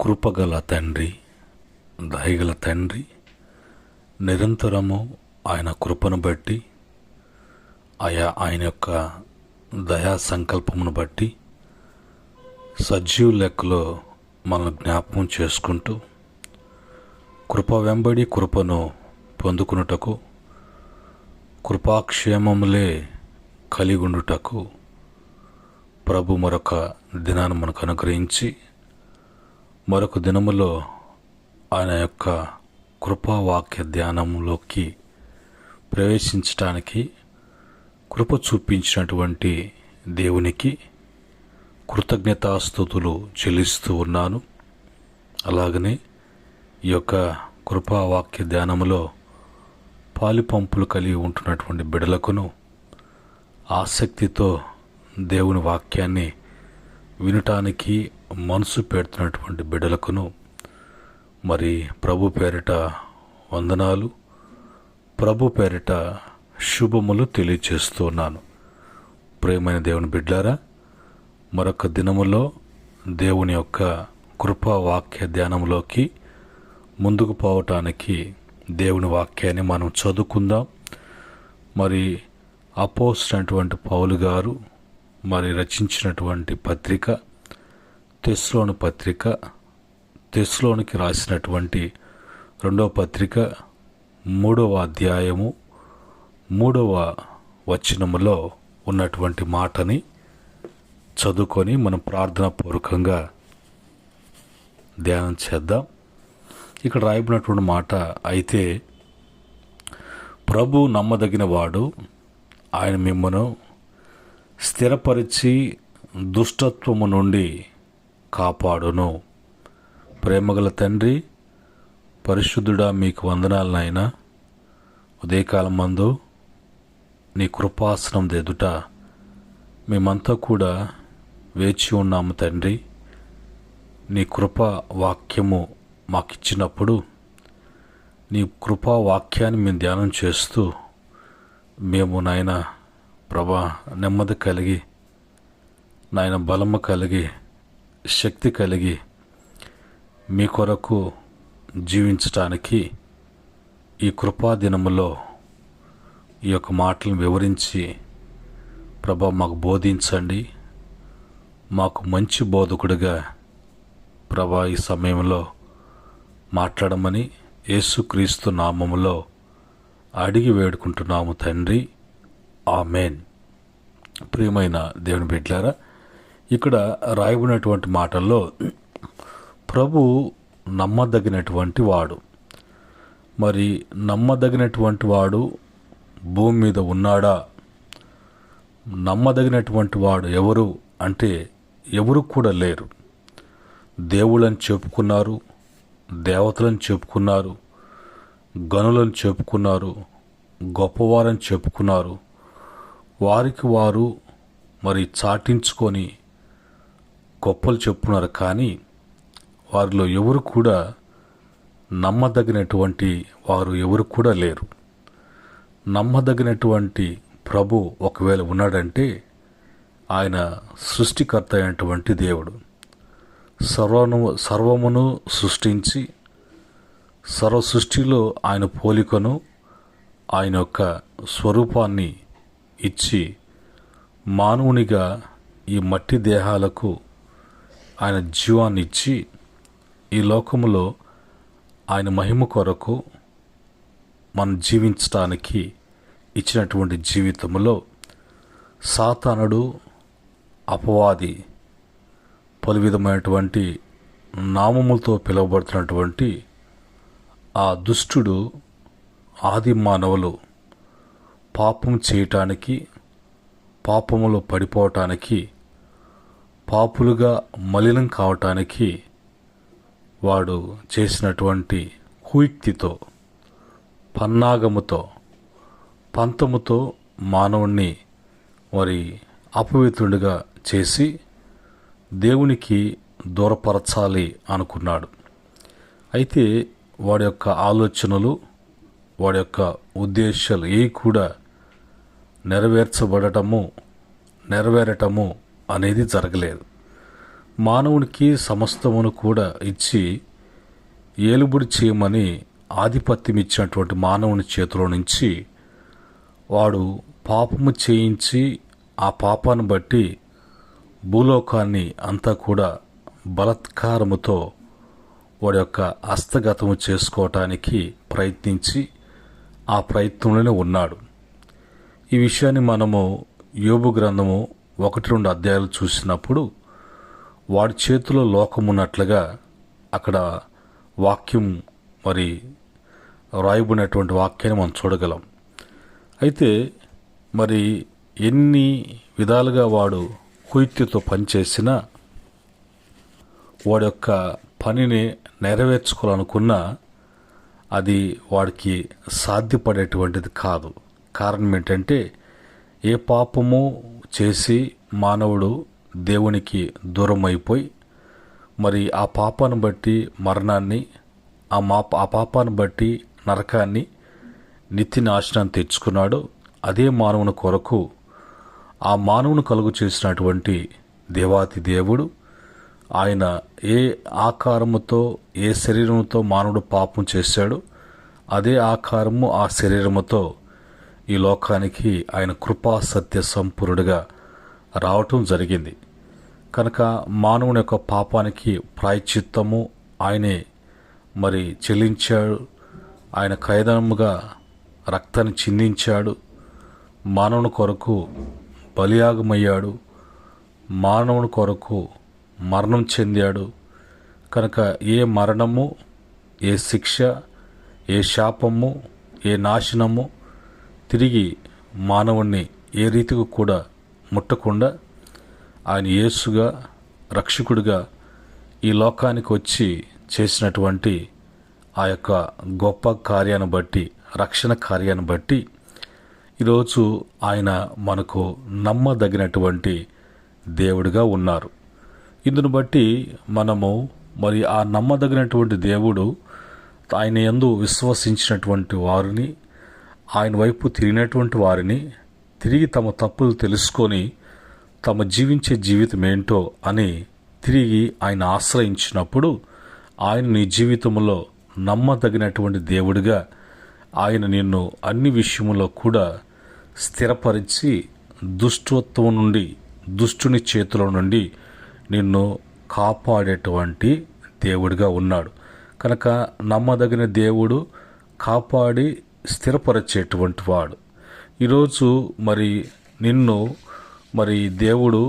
కృపగల తండ్రి, దయగల తండ్రి, నిరంతరము ఆయన కృపను బట్టి ఆయన యొక్క దయా సంకల్పమును బట్టి సజీవ లెక్కలో మనం జ్ఞాపకం చేసుకుంటూ కృప వెంబడి కృపను పొందుకున్నటకు, కృపాక్షేమములే కలిగుండుటకు ప్రభు మరొక దినాన్ని మనకు అనుగ్రహించి మరొక దినములో ఆయన యొక్క కృపావాక్య ధ్యానంలోకి ప్రవేశించటానికి కృప చూపించినటువంటి దేవునికి కృతజ్ఞతాస్తుతులు చెల్లిస్తూ ఉన్నాను. అలాగనే ఈ యొక్క కృపావాక్య ధ్యానములో పాలిపంపులు కలిగి ఉంటున్నటువంటి బిడలకును, ఆసక్తితో దేవుని వాక్యాన్ని వినటానికి మనసు పెడుతున్నటువంటి బిడ్డలకును మరి ప్రభు పేరిట వందనాలు, ప్రభు పేరిట శుభములు తెలియచేస్తున్నాను. ప్రియమైన దేవుని బిడ్డలారా, మరొక దినములో దేవుని యొక్క కృపా వాక్య ధ్యానంలోకి ముందుకు పోవటానికి దేవుని వాక్యాన్ని మనం చదువుకుందాం. మరి అపోస్తలుడైనటువంటి పౌలు గారు మరి రచించినటువంటి పత్రిక తెస్సలోని పత్రిక, తెస్సలోనికి రాసినటువంటి 2వ పత్రిక 3వ అధ్యాయము 3వ వచనములో ఉన్నటువంటి మాటని చదువుకొని మనం ప్రార్థనాపూర్వకంగా ధ్యానం చేద్దాం. ఇక్కడ రాయబడినటువంటి మాట, అయితే ప్రభు నమ్మదగిన వాడు, ఆయన మిమ్మను స్థిరపరిచి దుష్టత్వము నుండి కాపాడును. ప్రేమగల తండ్రి, పరిశుద్ధుడా, మీకు వందనాలనైనా. ఉదయకాలం మందు నీ కృపాసనం ఎదుట మేమంతా కూడా వేచి ఉన్నాము తండ్రి. నీ కృపా వాక్యము మాకిచ్చినప్పుడు నీ కృపా వాక్యాన్ని మేము ధ్యానం చేస్తూ మేము నాయన ప్రభా నెమ్మది కలిగి, నాయన బలము కలిగి, శక్తి కలిగి మీ కొరకు జీవించటానికి ఈ కృపా దినములో ఈ యొక్క మాటలను వివరించి ప్రభా మాకు బోధించండి. మాకు మంచి బోధకుడిగా ప్రభా ఈ సమయంలో మాట్లాడమని యేసుక్రీస్తు నామములో అడిగి వేడుకుంటున్నాము తండ్రి, ఆమెన్. ప్రియమైన దేవుని బిడ్డలారా, ఇక్కడ రాయబడినటువంటి మాటల్లో ప్రభు నమ్మదగినటువంటి వాడు. మరి నమ్మదగినటువంటి వాడు భూమి మీద ఉన్నాడా? నమ్మదగినటువంటి వాడు ఎవరు అంటే ఎవరు కూడా లేరు. దేవుళ్ళని చెప్పుకున్నారు, దేవతలను చెప్పుకున్నారు, గనులను చెప్పుకున్నారు, గొప్పవారని చెప్పుకున్నారు. వారికి వారు మరి చాటించుకొని గొప్పలు చెప్పుకున్నారు. కానీ వారిలో ఎవరు కూడా నమ్మదగినటువంటి వారు ఎవరు కూడా లేరు. నమ్మదగినటువంటి ప్రభు ఒకవేళ ఉన్నాడంటే ఆయన సృష్టికర్త అయినటువంటి దేవుడు. సర్వమును సృష్టించి సర్వ సృష్టిలో ఆయన పోలికను, ఆయన యొక్క స్వరూపాన్ని ఇచ్చి మానవునిగా ఈ మట్టి దేహాలకు ఆయన జీవాన్ని ఇచ్చి ఈ లోకములో ఆయన మహిమ కొరకు మనం జీవించటానికి ఇచ్చినటువంటి జీవితంలో సాతానుడు, అపవాది, పలు విధమైనటువంటి నామములతో పిలువబడుతున్నటువంటి ఆ దుష్టుడు, ఆది మానవులు పాపం చేయటానికి, పాపములో పడిపోవటానికి, పాపులుగా మలినం కావటానికి వాడు చేసినటువంటి కుయుక్తితో, పన్నాగముతో, పంతముతో మానవుణ్ణి మరి అపవిత్రుడిగా చేసి దేవునికి దూరపరచాలి అనుకున్నాడు. అయితే వాడి యొక్క ఆలోచనలు, వాడి యొక్క ఉద్దేశాలు ఏవి కూడా నెరవేరటము అనేది జరగలేదు. మానవునికి సమస్తమును కూడా ఇచ్చి ఏలుబడి చేయమని ఆధిపత్యం ఇచ్చినటువంటి మానవుని చేతిలో నుంచి వాడు పాపము చేయించి ఆ పాపాన్ని బట్టి భూలోకాన్ని అంతా కూడా బలత్కారముతో వాడి యొక్క హస్తగతము చేసుకోవటానికి ప్రయత్నించి ఆ ప్రయత్నంలోనే ఉన్నాడు. ఈ విషయాన్ని మనము యోబు గ్రంథము 1-2 అధ్యాయాలు చూసినప్పుడు వాడి చేతిలో లోకమున్నట్లుగా అక్కడ వాక్యం మరి రాయబడినటువంటి వాక్యాన్ని మనం చూడగలం. అయితే మరి ఎన్ని విధాలుగా వాడు కుయుక్తితో పనిచేసినా వాడి యొక్క పనిని నెరవేర్చుకోవాలనుకున్నా అది వాడికి సాధ్యపడేటువంటిది కాదు. కారణం ఏంటంటే ఏ పాపము చేసి మానవుడు దేవునికి దూరం అయిపోయి మరి ఆ పాపాన్ని బట్టి మరణాన్ని, ఆ పాపాన్ని బట్టి నరకాన్ని, నిత్య నాశనాన్ని తెచ్చుకున్నాడు. అదే మానవుని కొరకు ఆ మానవుని కలుగు చేసినటువంటి దేవాతి దేవుడు ఆయన ఏ ఆకారముతో ఏ శరీరముతో మానవుడు పాపం చేశాడు అదే ఆకారము ఆ శరీరముతో ఈ లోకానికి ఆయన కృపా సత్య సంపూర్ణుడిగా రావటం జరిగింది. కనుక మానవుని యొక్క పాపానికి ప్రాయశ్చిత్తము ఆయనే మరి చెల్లించాడు. ఆయన క్రయధనముగా రక్తాన్ని చిందించాడు. మానవుని కొరకు బలియాగమయ్యాడు. మానవుని కొరకు మరణం చెందాడు. కనుక ఏ మరణము, ఏ శిక్ష, ఏ శాపము, ఏ నాశనము తిరిగి మానవుణ్ణి ఏ రీతికి కూడా ముట్టకుండా ఆయన యేసుగా రక్షకుడిగా ఈ లోకానికి వచ్చి చేసినటువంటి ఆ యొక్క గొప్ప కార్యాన్ని బట్టి, రక్షణ కార్యాన్ని బట్టి ఈరోజు ఆయన మనకు నమ్మదగినటువంటి దేవుడిగా ఉన్నారు. ఇందును బట్టి మనము మరి ఆ నమ్మదగినటువంటి దేవుడు ఆయన యందు విశ్వసించినటువంటి వారిని, ఆయన వైపు తిరిగినటువంటి వారిని తిరిగి తమ తప్పులు తెలుసుకొని తమ జీవించే జీవితం ఏంటో అని తిరిగి ఆయన ఆశ్రయించినప్పుడు ఆయన నీ జీవితంలో నమ్మదగినటువంటి దేవుడిగా ఆయన నిన్ను అన్ని విషయములో కూడా స్థిరపరిచి దుష్టత్వం నుండి, దుష్టుని చేతిలో నుండి నిన్ను కాపాడేటువంటి దేవుడిగా ఉన్నాడు. కనుక నమ్మదగిన దేవుడు కాపాడి స్థిరపరిచేటువంటి వాడు. ఈరోజు మరి నిన్ను మరి దేవుడు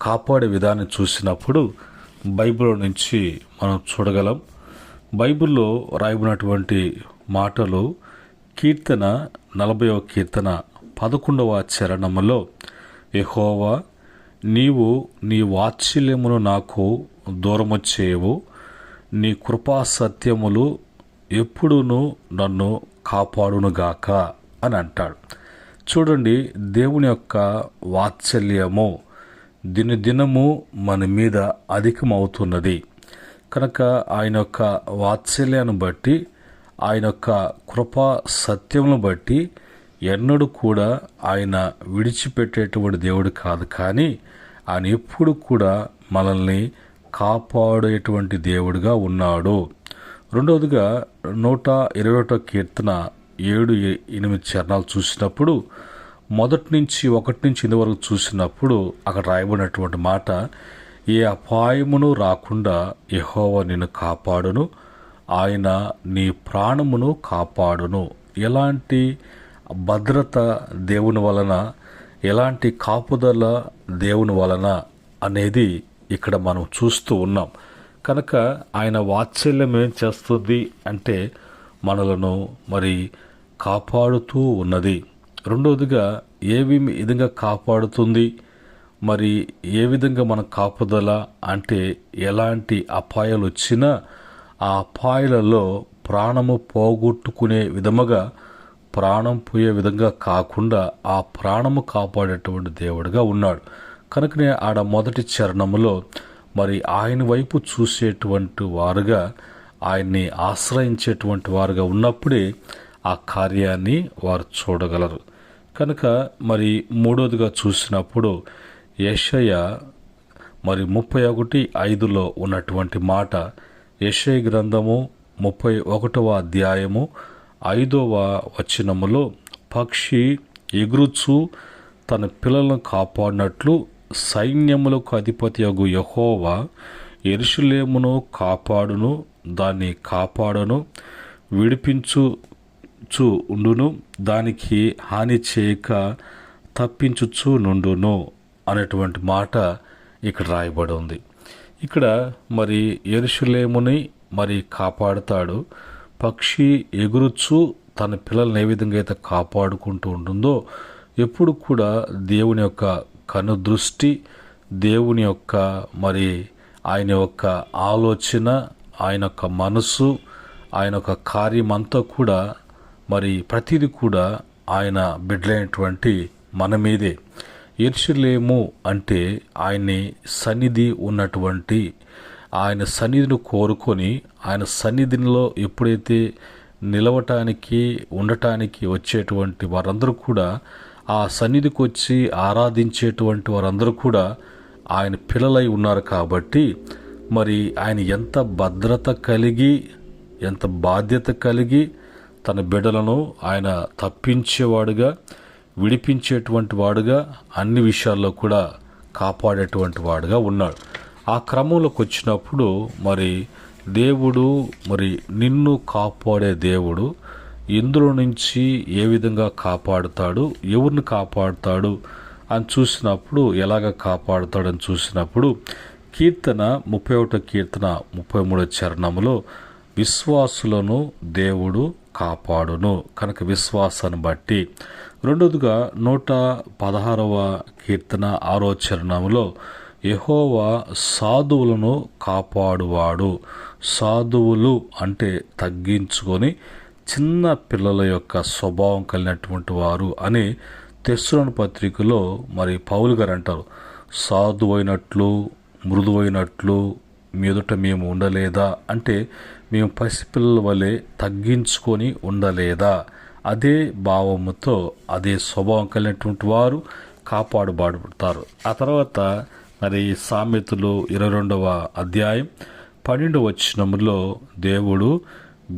కాపాడే విధానం చూసినప్పుడు బైబిల్ నుంచి మనం చూడగలం. బైబిల్లో రాయబడినటువంటి మాటలు కీర్తన 40వ కీర్తన 11వ చరణములో యెహోవా నీవు నీ వాత్సల్యమును నాకు దూరము చేయవు, నీ కృపా సత్యములు ఎప్పుడునూ నన్ను కాపాడునుగాక అని అంటాడు. చూడండి, దేవుని యొక్క వాత్సల్యము దినదినము మన మీద అధికమవుతున్నది. కనుక ఆయన యొక్క వాత్సల్యాన్ని బట్టి, ఆయన యొక్క కృపా సత్యమును బట్టి ఎన్నడూ కూడా ఆయన విడిచిపెట్టేటువంటి దేవుడు కాదు. కానీ ఆయన ఎప్పుడు కూడా మనల్ని కాపాడేటువంటి దేవుడిగా ఉన్నాడు. రెండవదిగా 121వ కీర్తన 7-8 చరణాలు చూసినప్పుడు మొదటి నుంచి 1-8 వరకు చూసినప్పుడు అక్కడ రాయబడినటువంటి మాట, ఏ అపాయమును రాకుండా యెహోవా నిన్ను కాపాడును, ఆయన నీ ప్రాణమును కాపాడును. ఎలాంటి భద్రత దేవుని వలన, ఎలాంటి కాపుదల దేవుని వలన అనేది ఇక్కడ మనం చూస్తూ ఉన్నాం. కనుక ఆయన వాత్సల్యం ఏం చేస్తుంది అంటే మనలను మరి కాపాడుతూ ఉన్నది. రెండవదిగా ఏ విధంగా కాపాడుతుంది, మరి ఏ విధంగా మన కాపుదల అంటే ఎలాంటి అపాయాలు వచ్చినా ఆ అపాయాలలో ప్రాణము పోగొట్టుకునే విధముగా, ప్రాణం పోయే విధంగా కాకుండా ఆ ప్రాణము కాపాడేటువంటి దేవుడిగా ఉన్నాడు. కనుకనే ఆడ మొదటి చరణములో మరి ఆయన వైపు చూసేటువంటి వారుగా, ఆయన్ని ఆశ్రయించేటువంటి వారుగా ఉన్నప్పుడే ఆ కార్యాన్ని వారు చూడగలరు. కనుక మరి మూడోదిగా చూసినప్పుడు యెషయా మరి 31:5లో ఉన్నటువంటి మాట, యెషయా గ్రంథము 31వ అధ్యాయము 5వ వచనములో, పక్షి ఎగురుచు తన పిల్లలను కాపాడినట్లు సైన్యములకు అధిపతియగు యెహోవా యెరూషలేమును కాపాడును, దాన్ని కాపాడును, విడిపించుచు ఉండును, దానికి హాని చేయక తప్పించుచు నుండును అనేటువంటి మాట ఇక్కడ రాయబడి ఉంది. ఇక్కడ మరి యెరూషలేముని మరి కాపాడుతాడు. పక్షి ఎగురుచు తన పిల్లల్ని ఏ విధంగా అయితే కాపాడుకుంటూ ఉంటుందో, ఎప్పుడు కూడా దేవుని యొక్క కనుదృష్టి, దేవుని యొక్క మరి ఆయన యొక్క ఆలోచన, ఆయన యొక్క మనసు, ఆయన యొక్క కార్యమంతా కూడా మరి ప్రతిదీ కూడా ఆయన బిడ్డలైనటువంటి మన మీదే. యెరూషలేము అంటే ఆయన్ని సన్నిధి ఉన్నటువంటి, ఆయన సన్నిధిని కోరుకొని ఆయన సన్నిధిలో ఎప్పుడైతే నిలవటానికి ఉండటానికి వచ్చేటువంటి వారందరూ కూడా, ఆ సన్నిధికి వచ్చి ఆరాధించేటువంటి వారందరూ కూడా ఆయన పిల్లలై ఉన్నారు. కాబట్టి మరి ఆయన ఎంత భద్రత కలిగి, ఎంత బాధ్యత కలిగి తన బిడ్డలను ఆయన తప్పించేవాడుగా, విడిపించేటువంటి వాడుగా, అన్ని విషయాల్లో కూడా కాపాడేటువంటి వాడుగా ఉన్నాడు. ఆ క్రమంలోకి వచ్చినప్పుడు మరి దేవుడు మరి నిన్ను కాపాడే దేవుడు ఇందులో నుంచి ఏ విధంగా కాపాడుతాడు, ఎవరిని కాపాడుతాడు అని చూసినప్పుడు, ఎలాగ కాపాడుతాడని చూసినప్పుడు, కీర్తన 31 కీర్తన 33 చరణములో, విశ్వాసులను దేవుడు కాపాడును కనుక విశ్వాసాన్ని బట్టి. రెండోదిగా 116వ కీర్తన 6వ చరణములో, యెహోవా సాధువులను కాపాడువాడు. సాధువులు అంటే తగ్గించుకొని చిన్న పిల్లల యొక్క స్వభావం కలిగినటువంటి వారు అని తెస్సలోని పత్రికలో మరి పౌలు గారు అంటారు. సాధువైనట్లు, మృదువైనట్లు మీదుట మేము ఉండలేదా అంటే, మేము పసిపిల్లల వలె తగ్గించుకొని ఉండలేదా? అదే భావముతో, అదే స్వభావం కలిగినటువంటి వారు కాపాడుబడతారు. ఆ తర్వాత మరి సామెతలు 22వ అధ్యాయం 12వ వచనములో, దేవుడు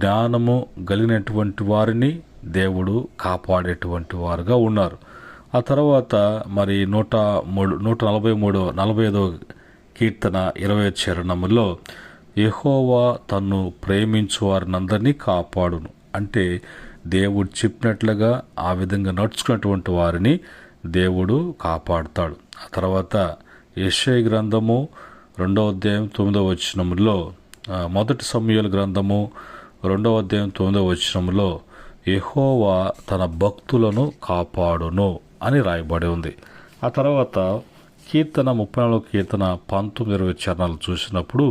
జ్ఞానము కలిగినటువంటి వారిని దేవుడు కాపాడేటువంటి వారుగా ఉన్నారు. ఆ తర్వాత మరి 145వ కీర్తన 20వ చరణములో, యెహోవా తన్ను ప్రేమించు వారినందరినీ కాపాడును అంటే, దేవుడు చెప్పినట్లుగా ఆ విధంగా నడుచుకున్నటువంటి వారిని దేవుడు కాపాడుతాడు. ఆ తర్వాత యెషయా గ్రంథము 2వ అధ్యాయం 9వ వచనములో, 1 సమూయేలు గ్రంథము 2వ అధ్యాయం 9వ వచనములో, యెహోవా తన భక్తులను కాపాడును అని రాయబడి ఉంది. ఆ తర్వాత కీర్తన 34 కీర్తన 19-20 చరణాలు చూసినప్పుడు,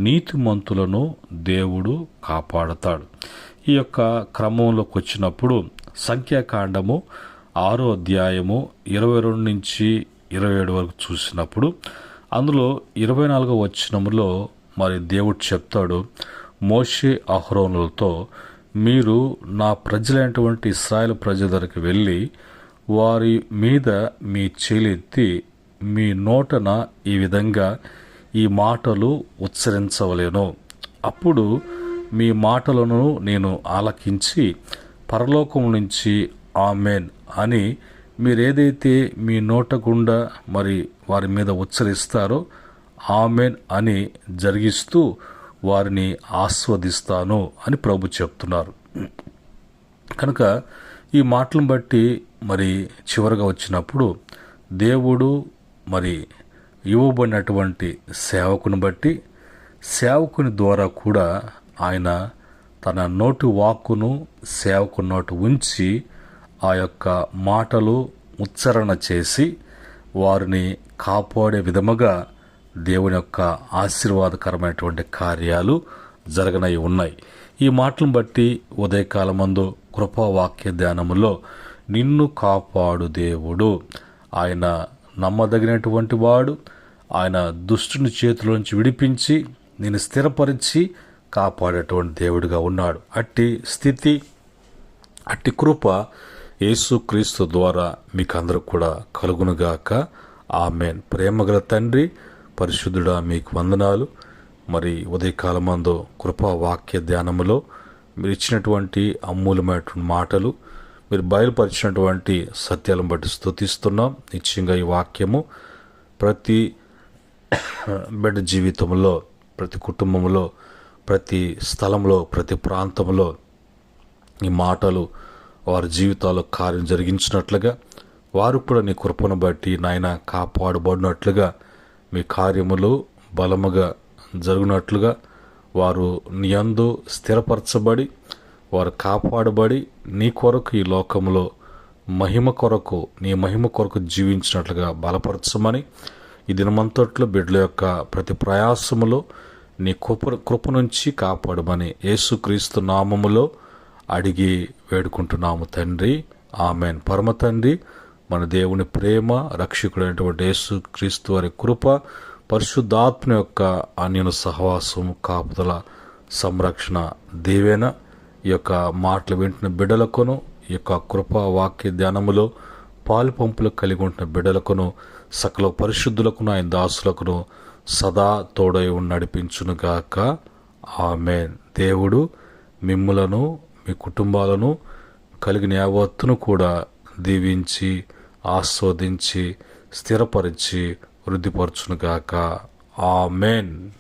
నీతిమంతులను దేవుడు కాపాడుతాడు. ఈ యొక్క క్రమంలోకి వచ్చినప్పుడు సంఖ్యాకాండము 6వ అధ్యాయము 22 నుంచి 27 వరకు చూసినప్పుడు, అందులో 24వ వచనములో మరి దేవుడు చెప్తాడు, మోషే అహరోనులతో, మీరు నా ప్రజలైనటువంటి ఇశ్రాయేలు ప్రజల దగ్గరికి వెళ్ళి వారి మీద మీ చేలెత్తి మీ నోటన ఈ విధంగా ఈ మాటలు ఉచ్చరించవలేను. అప్పుడు మీ మాటలను నేను ఆలకించి పరలోకం నుంచి ఆమెన్ అని మీరేదైతే మీ నోట గుండా మరి వారి మీద ఉచ్చరిస్తారో ఆమెన్ అని జరిగిస్తూ వారిని ఆస్వాదిస్తాను అని ప్రభు చెప్తున్నారు. కనుక ఈ మాటలను బట్టి మరి చివరగా వచ్చినప్పుడు, దేవుడు మరి ఇవ్వబడినటువంటి సేవకుని బట్టి, సేవకుని ద్వారా కూడా ఆయన తన నోటి వాక్కును సేవకుని నోటి ఉంచి ఆ యొక్క మాటలు ఉచ్చారణ చేసి వారిని కాపాడే విధముగా దేవుని యొక్క ఆశీర్వాదకరమైనటువంటి కార్యాలు జరగనై ఉన్నాయి. ఈ మాటలను బట్టి ఉదయకాలమందు కృపావాక్య ధ్యానములో, నిన్ను కాపాడు దేవుడు, ఆయన నమ్మదగినటువంటి వాడు, ఆయన దుష్టుని చేతిలోంచి విడిపించి నేను స్థిరపరిచి కాపాడేటువంటి దేవుడిగా ఉన్నాడు. అట్టి స్థితి, అట్టి కృప యేసుక్రీస్తు ద్వారా మీకు అందరూ కూడా కలుగునుగాక. ఆమెన్. ప్రేమగల తండ్రి, పరిశుద్ధుడా మీకు వందనాలు. మరి ఉదయకాలమందు కృపా వాక్య ధ్యానములో మీరు ఇచ్చినటువంటి అమూల్యమైనటువంటి మాటలు, మీరు బయలుపరిచినటువంటి సత్యాలను బట్టి స్తుతిస్తున్నాం. నిశ్చయంగా ఈ వాక్యము ప్రతి బిడ్డ జీవితంలో, ప్రతి కుటుంబంలో, ప్రతి స్థలంలో, ప్రతి ప్రాంతంలో ఈ మాటలు వారి జీవితాల్లో కార్యం జరిగించినట్లుగా, వారు కూడా నీ కృపను బట్టి నాయన కాపాడబడినట్లుగా, మీ కార్యములు బలముగా జరుగునట్లుగా, వారు నీ యందు స్థిరపరచబడి, వారు కాపాడబడి నీ కొరకు ఈ లోకంలో మహిమ కొరకు, నీ మహిమ కొరకు జీవించినట్లుగా బలపరచమని, ఈ దినమంతట్లో బిడ్డల యొక్క ప్రతి ప్రయాసములో నీ కృప నుంచి కాపాడమని యేసుక్రీస్తు నామములో అడిగి వేడుకుంటున్నాము తండ్రి. ఆమెన్. పరమ తండ్రి, మన దేవుని ప్రేమ, రక్షకుడైనటువంటి యేసుక్రీస్తు వారి కృప, పరిశుద్ధాత్మ యొక్క అన్యోన్య సహవాసం, కాపుదల, సంరక్షణ, దీవెన ఈ యొక్క మాటలు వింటున్న బిడ్డలకును, ఈ యొక్క కృపా వాక్య ధ్యానములో పాలు పంపులు కలిగి ఉంటున్న బిడ్డలకును, సకల పరిశుద్ధులకును, ఆయన దాసులకును సదా తోడై నడిపించునుగాక. ఆమెన్. దేవుడు మిమ్ములను, మీ కుటుంబాలను, కలిగిన యావత్తును కూడా దీవించి, ఆస్వాదించి, స్థిరపరిచి, వృద్ధిపరచునుగాక. ఆమెన్.